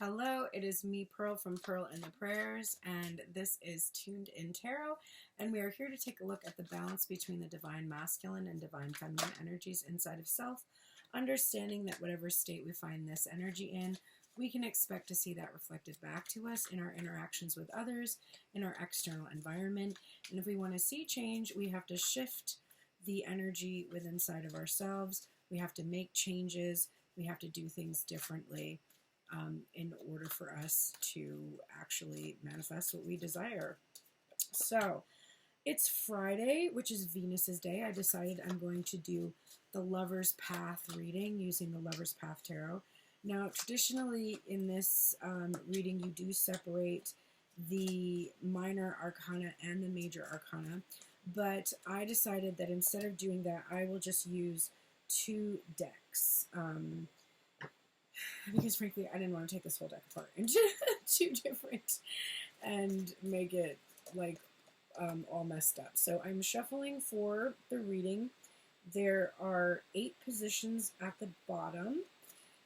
Hello, it is me, Pearl, from Pearl and the Prayers, and this is Tuned in Tarot, and we are here to take a look at the balance between the divine masculine and divine feminine energies inside of self, understanding that whatever state we find this energy in, we can expect to see that reflected back to us in our interactions with others, in our external environment, and if we want to see change, we have to shift the energy within inside of ourselves, we have to make changes, we have to do things differently. In order for us to actually manifest what we desire. So it's Friday, which is Venus's day. I decided I'm going to do the Lover's Path reading using the Lover's Path Tarot. Now, traditionally in this reading, you do separate the minor arcana and the major arcana, but I decided that instead of doing that, I will just use two decks. Because frankly, I didn't want to take this whole deck apart into two different and make it like all messed up. So I'm shuffling for the reading. There are 8 positions at the bottom,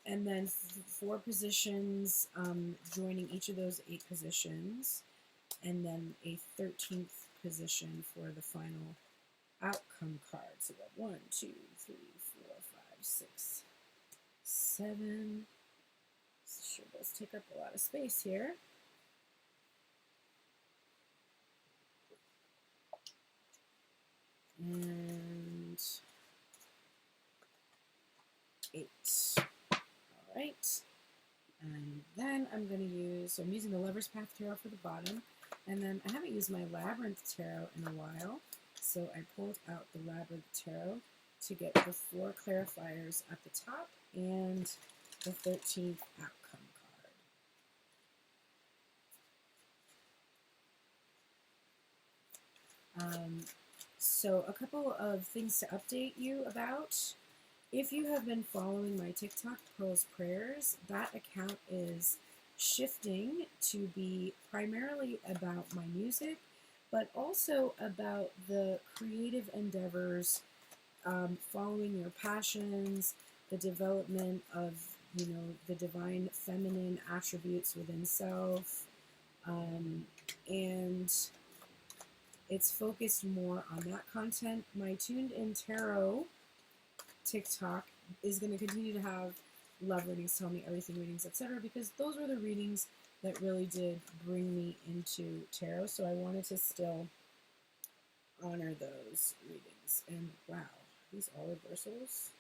and then 4 positions joining each of those 8 positions, and then a 13th position for the final outcome card. So we have 1, 2, 3, 4, 5, 6, 7. Sure does take up a lot of space here. And 8. All right. And then I'm going to use, so I'm using the Lover's Path Tarot for the bottom. And then I haven't used my Labyrinth Tarot in a while. So I pulled out the Labyrinth Tarot to get the 4 clarifiers at the top and the 13th outcome card. So a couple of things to update you about. If you have been following my TikTok, Pearl's Prayers, that account is shifting to be primarily about my music, but also about the creative endeavors, following your passions, the development of the divine feminine attributes within self, and it's focused more on that content. My Tuned in Tarot TikTok is going to continue to have love readings, tell me everything readings, etc., because those were the readings that really did bring me into tarot, so I wanted to still honor those readings. And wow, these all reversals.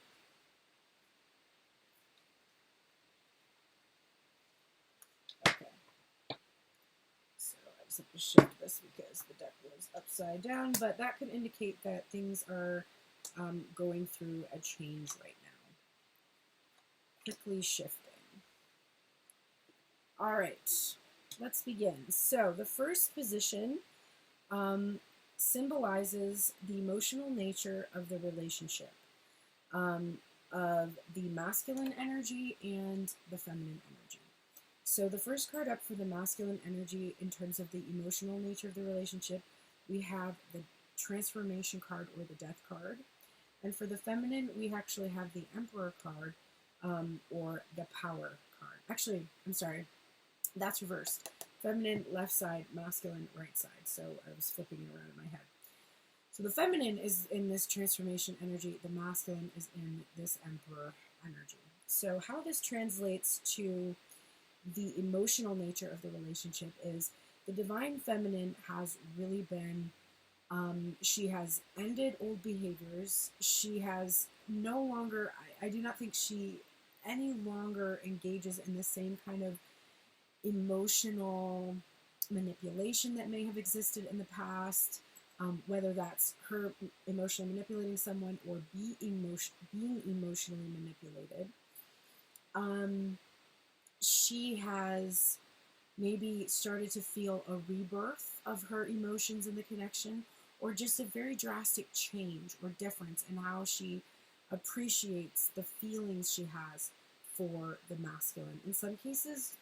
To shift this because the deck was upside down, but that could indicate that things are going through a change right now. Quickly shifting. All right, let's begin. So the first position symbolizes the emotional nature of the relationship, of the masculine energy and the feminine energy. So the first card up for the masculine energy in terms of the emotional nature of the relationship, we have the transformation card or the death card. And for the feminine, we actually have the emperor card or the power card. Actually, I'm sorry, that's reversed. Feminine left side, masculine right side. So I was flipping it around in my head. So the feminine is in this transformation energy. The masculine is in this emperor energy. So how this translates to the emotional nature of the relationship is the divine feminine has really been, she has ended old behaviors. She has no longer, I do not think she any longer engages in the same kind of emotional manipulation that may have existed in the past, whether that's her emotionally manipulating someone or being emotionally manipulated. She has maybe started to feel a rebirth of her emotions in the connection, or just a very drastic change or difference in how she appreciates the feelings she has for the masculine. In some cases,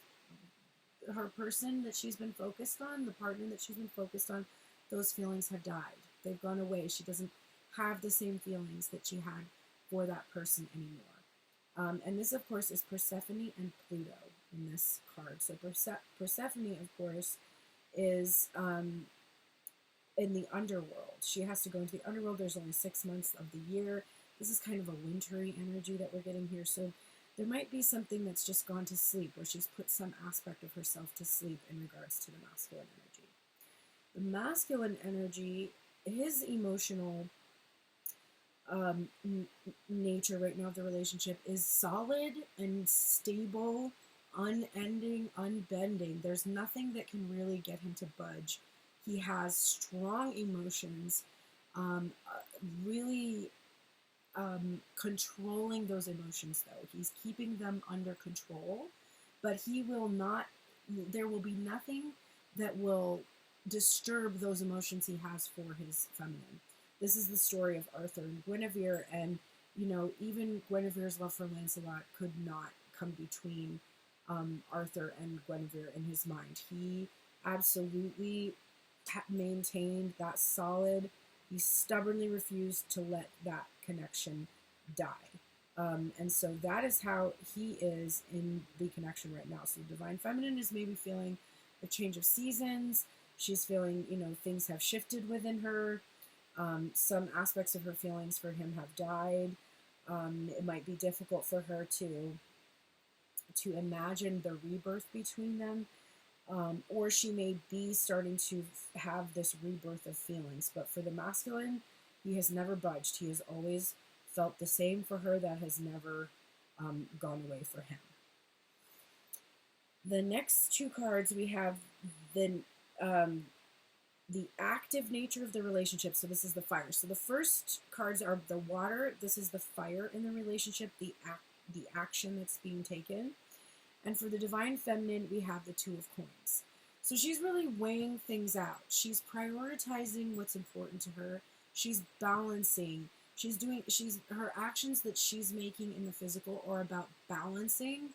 her person that she's been focused on, the partner that she's been focused on, those feelings have died. They've gone away. She doesn't have the same feelings that she had for that person anymore. And this, of course, is Persephone and Pluto. in this card. So Persephone, of course, is in the underworld. She has to go into the underworld. There's only 6 months of the year. This is kind of a wintry energy that we're getting here. So there might be something that's just gone to sleep, where she's put some aspect of herself to sleep in regards to the masculine energy. The masculine energy, his emotional nature right now of the relationship is solid and stable, unending, unbending. There's nothing that can really get him to budge. He has strong emotions, really controlling those emotions, though. He's keeping them under control, but he will not, there will be nothing that will disturb those emotions he has for his feminine. This is the story of Arthur and Guinevere, and, you know, even Guinevere's love for Lancelot could not come between Arthur and Guinevere in his mind. He absolutely maintained that solid. He stubbornly refused to let that connection die. And so that is how he is in the connection right now. So the Divine Feminine is maybe feeling a change of seasons. She's feeling, you know, things have shifted within her. Some aspects of her feelings for him have died. It might be difficult for her to imagine the rebirth between them. Or she may be starting to have this rebirth of feelings. But for the masculine, he has never budged. He has always felt the same for her. That has never gone away for him. The next 2 cards, we have the active nature of the relationship. So this is the fire. So the first cards are the water. This is the fire in the relationship, the action that's being taken. And for the Divine Feminine, we have the 2 of Coins. So she's really weighing things out. She's prioritizing what's important to her. She's balancing. Her actions that she's making in the physical are about balancing.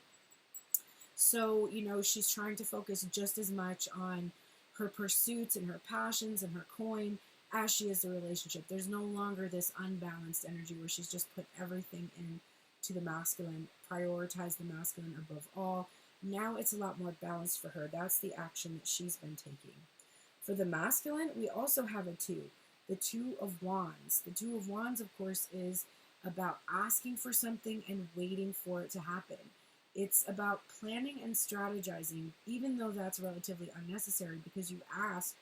So, you know, she's trying to focus just as much on her pursuits and her passions and her coin as she is the relationship. There's no longer this unbalanced energy where she's just put everything into the masculine, prioritize the masculine above all. Now it's a lot more balanced for her. That's the action that she's been taking. For the masculine, we also have a 2, the 2 of Wands. The 2 of Wands, of course, is about asking for something and waiting for it to happen. It's about planning and strategizing, even though that's relatively unnecessary because you ask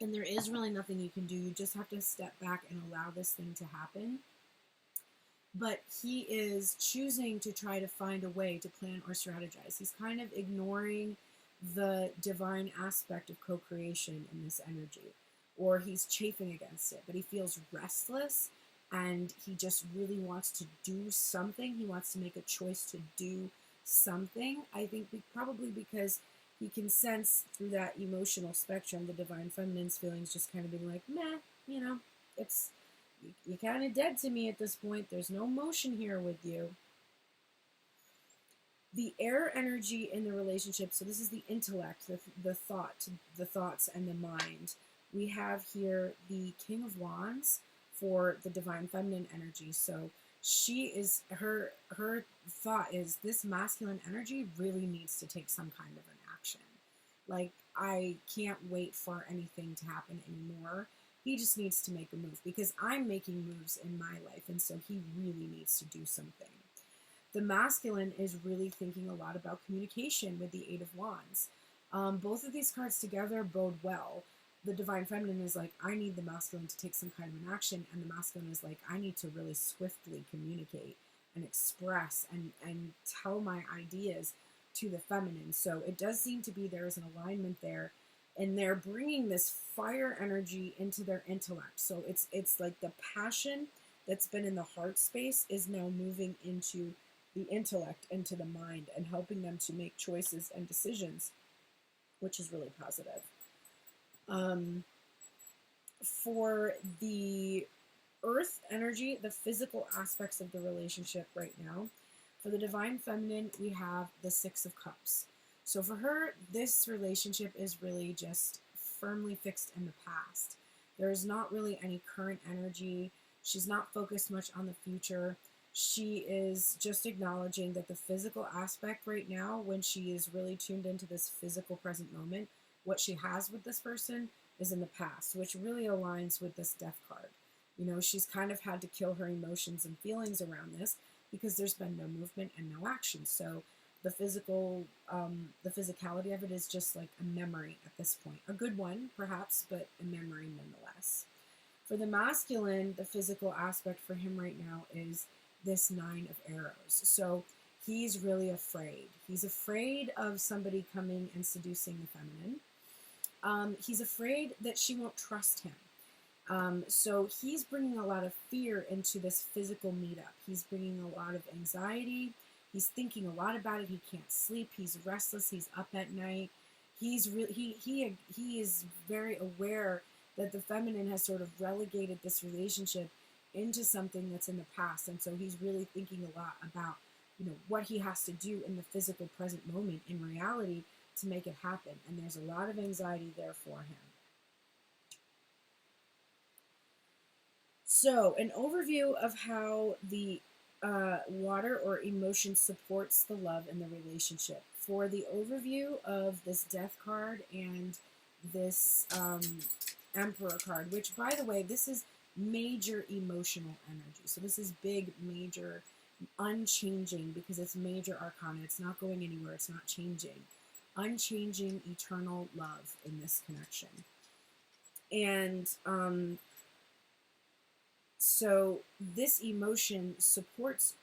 and there is really nothing you can do. You just have to step back and allow this thing to happen. But he is choosing to try to find a way to plan or strategize. He's kind of ignoring the divine aspect of co-creation in this energy, or he's chafing against it, but he feels restless and he just really wants to do something. He wants to make a choice to do something. I think probably because he can sense through that emotional spectrum the Divine Feminine's feelings just kind of being like, meh, you know, you're kind of dead to me at this point. There's no emotion here with you. The air energy in the relationship, so this is the intellect, the thoughts and the mind. We have here the King of Wands for the Divine Feminine energy. So her thought is this masculine energy really needs to take some kind of an action. Like, I can't wait for anything to happen anymore. He just needs to make a move because I'm making moves in my life, and so he really needs to do something. The masculine is really thinking a lot about communication with the 8 of Wands. Both of these cards together bode well. The Divine Feminine is like, I need the masculine to take some kind of an action, and the masculine is like, I need to really swiftly communicate and express and tell my ideas to the feminine. So it does seem to be there is an alignment there, and they're bringing this fire energy into their intellect. So it's like the passion that's been in the heart space is now moving into the intellect, into the mind, and helping them to make choices and decisions, which is really positive. For the earth energy, the physical aspects of the relationship right now, for the Divine Feminine, we have the 6 of Cups. So for her, this relationship is really just firmly fixed in the past. There is not really any current energy. She's not focused much on the future. She is just acknowledging that the physical aspect right now, when she is really tuned into this physical present moment, what she has with this person is in the past, which really aligns with this death card. You know, she's kind of had to kill her emotions and feelings around this because there's been no movement and no action. So the physicality of it is just like a memory at this point. A good one, perhaps, but a memory nonetheless. For the masculine, the physical aspect for him right now is this 9 of arrows. So he's really afraid. He's afraid of somebody coming and seducing the feminine. He's afraid that she won't trust him. So he's bringing a lot of fear into this physical meetup. He's bringing a lot of anxiety. He's thinking a lot about it. He can't sleep. He's restless. He's up at night. He's really he is very aware that the feminine has sort of relegated this relationship into something that's in the past, and so he's really thinking a lot about, you know, what he has to do in the physical present moment in reality to make it happen, and there's a lot of anxiety there for him. So an overview of how the water or emotion supports the love in the relationship. For the overview of this death card and this emperor card, which, by the way, this is major emotional energy. So this is big, major, unchanging, because it's major arcana. It's not going anywhere. It's not changing. Unchanging, eternal love in this connection. And so this emotion supports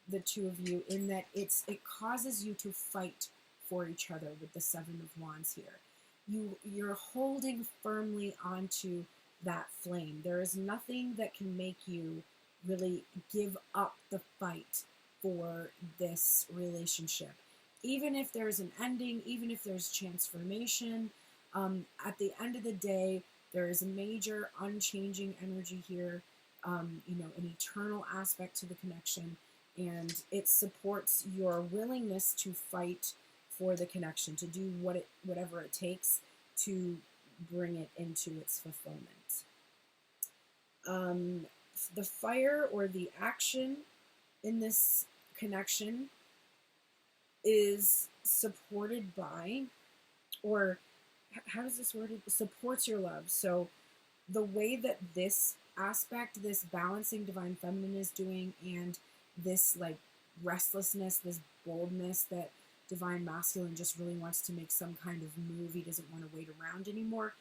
the two of you in that it causes you to fight for each other with the 7 of Wands here. You're holding firmly onto that flame. There is nothing that can make you really give up the fight for this relationship. Even if there's an ending, even if there's transformation, at the end of the day, there is a major unchanging energy here, you know, an eternal aspect to the connection, and it supports your willingness to fight for the connection, to do whatever it takes to bring it into its fulfillment. The fire or the action in this connection is supported by, or how does this word? It supports your love. So the way that this aspect, this balancing divine feminine is doing, and this like restlessness, this boldness that divine masculine just really wants to make some kind of move. He doesn't want to wait around anymore.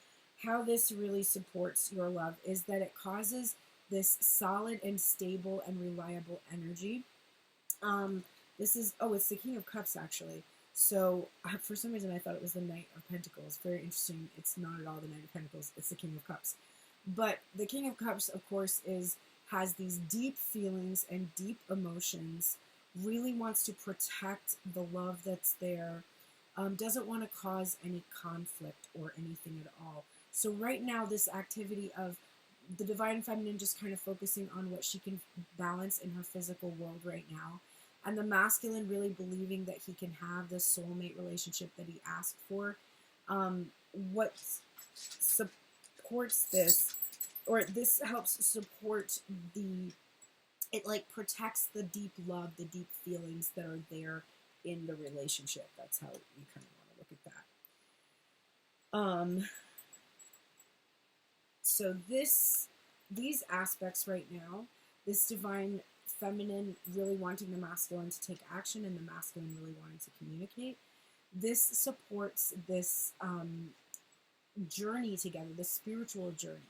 How this really supports your love is that it causes this solid and stable and reliable energy. This is, oh, it's the King of Cups, actually. So for some reason I thought it was the Knight of Pentacles. Very interesting. It's not at all the Knight of Pentacles. It's the King of Cups. But the King of Cups, of course, has these deep feelings and deep emotions, really wants to protect the love that's there, doesn't want to cause any conflict or anything at all. So right now, this activity of the divine feminine just kind of focusing on what she can balance in her physical world right now, and the masculine really believing that he can have this soulmate relationship that he asked for. What supports this, or this helps support it like protects the deep love, the deep feelings that are there in the relationship. That's how we kind of want to look at that. So these aspects right now, this divine feminine really wanting the masculine to take action and the masculine really wanting to communicate, this supports this journey together, the spiritual journey,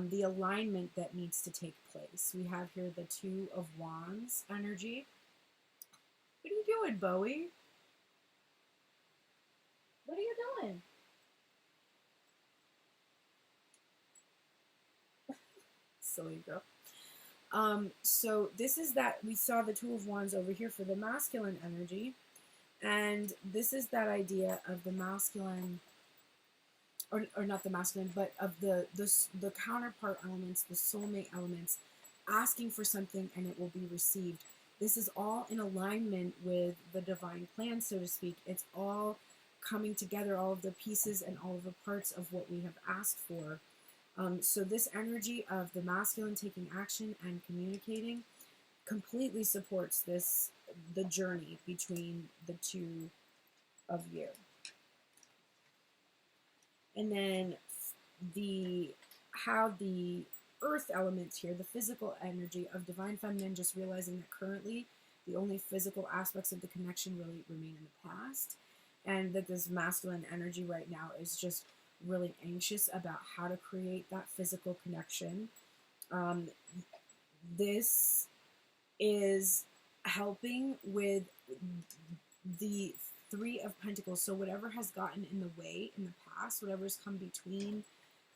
the alignment that needs to take place. We have here the 2 of Wands energy. What are you doing, Bowie? What are you doing? Silly girl. So this is that, we saw the 2 of Wands over here for the masculine energy, and this is that idea of the masculine, or not the masculine, but of the counterpart elements, the soulmate elements, asking for something and it will be received. This is all in alignment with the divine plan, so to speak. It's all coming together, all of the pieces and all of the parts of what we have asked for. So this energy of the masculine taking action and communicating completely supports the journey between the two of you. And then how the earth elements here, the physical energy of divine feminine, just realizing that currently the only physical aspects of the connection really remain in the past, and that this masculine energy right now is just really anxious about how to create that physical connection. This is helping with the Three of Pentacles. So whatever has gotten in the way in the past, whatever has come between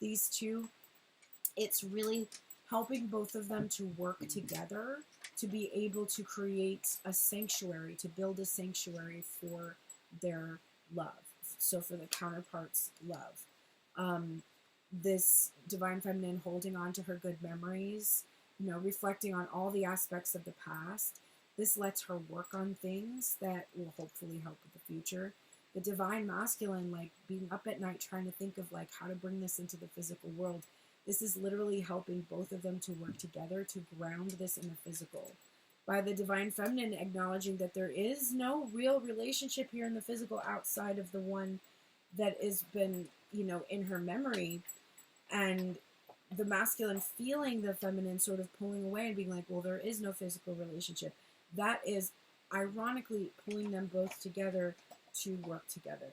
these two, it's really helping both of them to work together to be able to create a sanctuary, to build a sanctuary for their love. So for the counterpart's love. This divine feminine holding on to her good memories, reflecting on all the aspects of the past. This lets her work on things that will hopefully help with the future. The divine masculine, like being up at night trying to think of like how to bring this into the physical world. This is literally helping both of them to work together to ground this in the physical. By the divine feminine acknowledging that there is no real relationship here in the physical outside of the one that has been, in her memory. And the masculine feeling the feminine sort of pulling away and being like, well, there is no physical relationship. That is ironically pulling them both together to work together.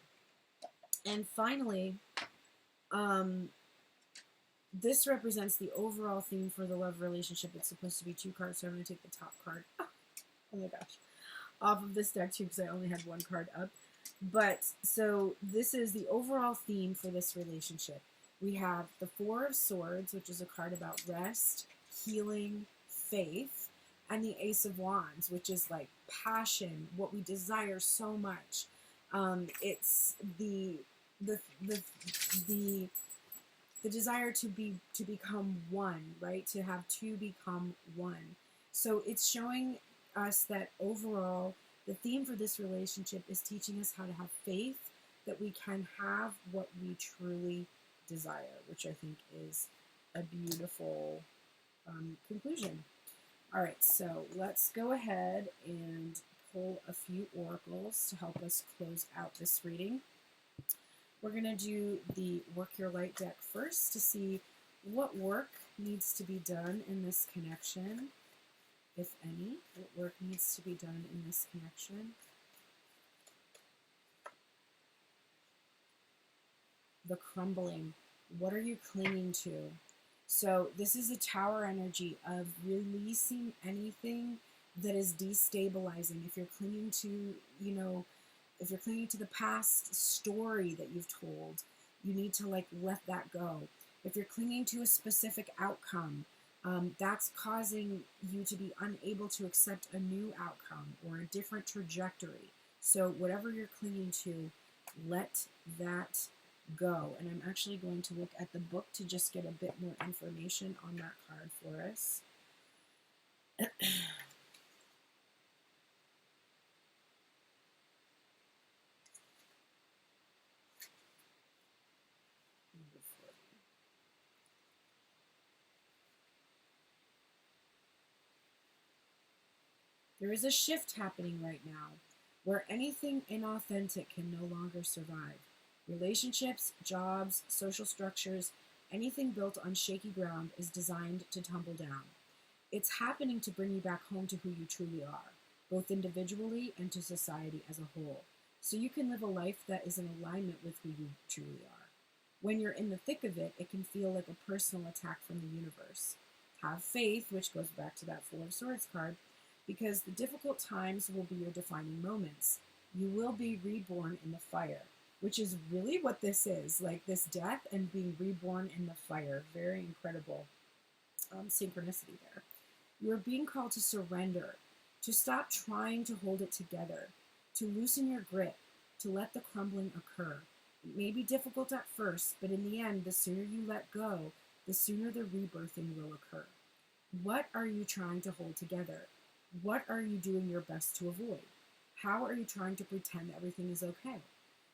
And finally, this represents the overall theme for the love relationship. It's supposed to be 2 cards, so I'm going to take the top card, oh my gosh, off of this deck too, because I only had 1 card up. But, so this is the overall theme for this relationship. We have the 4 of Swords, which is a card about rest, healing, faith, and the Ace of Wands, which is like passion, what we desire so much. It's the desire to become one, right? To have 2 become one. So it's showing us that overall, the theme for this relationship is teaching us how to have faith that we can have what we truly desire, which I think is a beautiful conclusion. All right, so let's go ahead and pull a few oracles to help us close out this reading. We're going to do the Work Your Light deck first to see what work needs to be done in this connection, if any. What work needs to be done in this connection. The crumbling. What are you clinging to? So this is a Tower energy of releasing anything that is destabilizing. If you're clinging to, if you're clinging to the past story that you've told, you need to let that go. If you're clinging to a specific outcome, that's causing you to be unable to accept a new outcome or a different trajectory. So whatever you're clinging to, let that go. And I'm actually going to look at the book to just get a bit more information on that card for us. There is a shift happening right now where anything inauthentic can no longer survive. Relationships, jobs, social structures, anything built on shaky ground is designed to tumble down. It's happening to bring you back home to who you truly are, both individually and to society as a whole, so you can live a life that is in alignment with who you truly are. When you're in the thick of it, it can feel like a personal attack from the universe. Have faith, which goes back to that 4 of Swords card, because the difficult times will be your defining moments. You will be reborn in the fire, which is really what this is, like this death and being reborn in the fire. Very incredible synchronicity there. You are being called to surrender, to stop trying to hold it together, to loosen your grip, to let the crumbling occur. It may be difficult at first, but in the end, the sooner you let go, the sooner the rebirthing will occur. What are you trying to hold together? What are you doing your best to avoid? How are you trying to pretend everything is okay?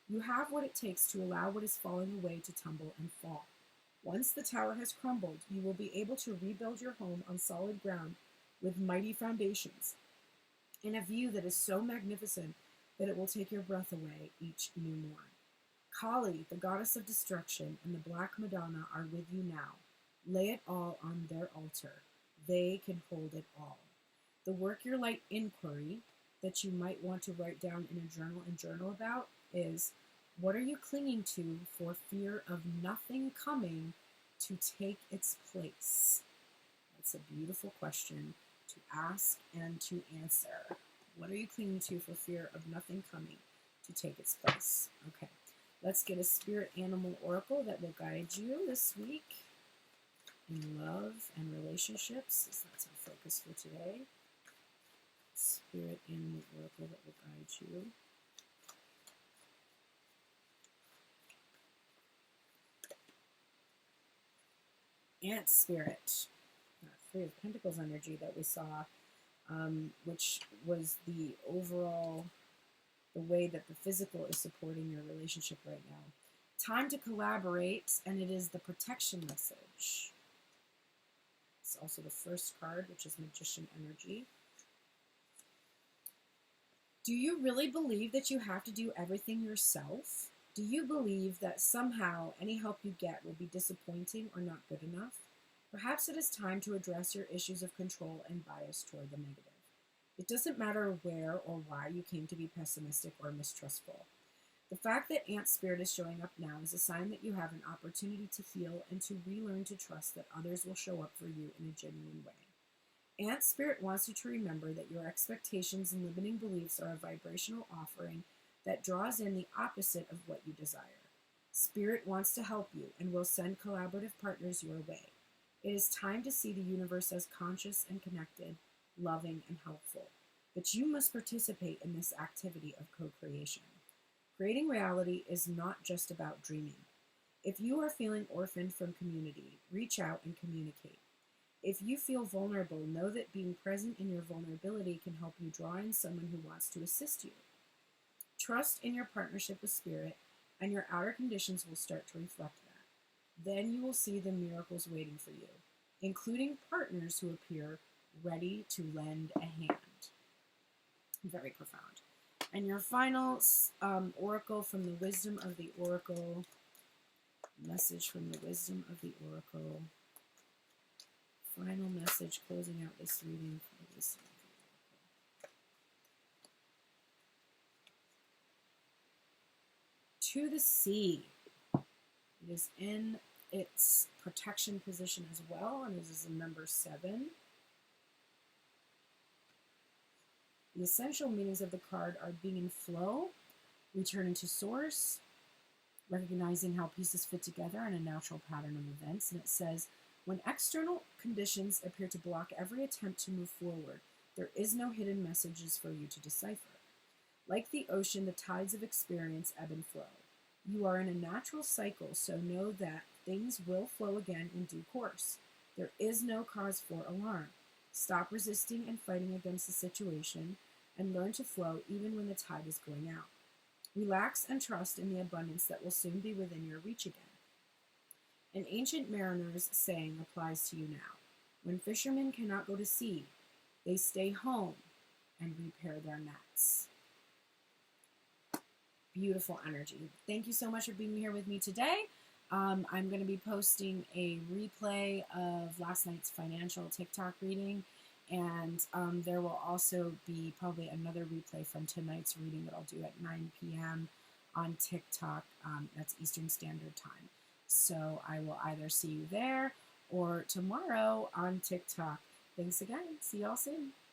You have what it takes to allow what is falling away to tumble and fall. Once the tower has crumbled, you will be able to rebuild your home on solid ground with mighty foundations, in a view that is so magnificent that it will take your breath away each new morn. Kali, the goddess of destruction, and the Black Madonna are with you now. Lay it all on their altar. They can hold it all. The work your light inquiry that you might want to write down in a journal and journal about is, what are you clinging to for fear of nothing coming to take its place? That's a beautiful question to ask and to answer. What are you clinging to for fear of nothing coming to take its place? Okay, let's get a spirit animal oracle that will guide you this week in love and relationships. That's our focus for today. Spirit animal oracle that will guide you. Ant spirit. Three of Pentacles energy that we saw, which was the overall, the way that the physical is supporting your relationship right now. Time to collaborate, and it is the protection message. It's also the first card, which is Magician energy. Do you really believe that you have to do everything yourself? Do you believe that somehow any help you get will be disappointing or not good enough? Perhaps it is time to address your issues of control and bias toward the negative. It doesn't matter where or why you came to be pessimistic or mistrustful. The fact that Ant Spirit is showing up now is a sign that you have an opportunity to heal and to relearn to trust that others will show up for you in a genuine way. Ant Spirit wants you to remember that your expectations and limiting beliefs are a vibrational offering that draws in the opposite of what you desire. Spirit wants to help you and will send collaborative partners your way. It is time to see the universe as conscious and connected, loving and helpful. But you must participate in this activity of co-creation. Creating reality is not just about dreaming. If you are feeling orphaned from community, reach out and communicate. If you feel vulnerable, know that being present in your vulnerability can help you draw in someone who wants to assist you. Trust in your partnership with Spirit, and your outer conditions will start to reflect that. Then you will see the miracles waiting for you, including partners who appear ready to lend a hand. Very profound. And your final oracle from the Wisdom of the Oracle, message from the Wisdom of the Oracle, final message closing out this reading for the Wisdom of the Oracle. To the sea. It is in its protection position as well, and this is in number 7. The essential meanings of the card are being in flow, returning to source, recognizing how pieces fit together in a natural pattern of events. And it says, when external conditions appear to block every attempt to move forward, there is no hidden messages for you to decipher. Like the ocean, the tides of experience ebb and flow. You are in a natural cycle, so know that things will flow again in due course. There is no cause for alarm. Stop resisting and fighting against the situation, and learn to flow even when the tide is going out. Relax and trust in the abundance that will soon be within your reach again. An ancient mariner's saying applies to you now. When fishermen cannot go to sea, they stay home and repair their nets. Beautiful energy. Thank you so much for being here with me today. I'm going to be posting a replay of last night's financial TikTok reading, and there will also be probably another replay from tonight's reading that I'll do at 9 p.m. on TikTok. That's Eastern Standard Time. So I will either see you there or tomorrow on TikTok. Thanks again. See y'all soon.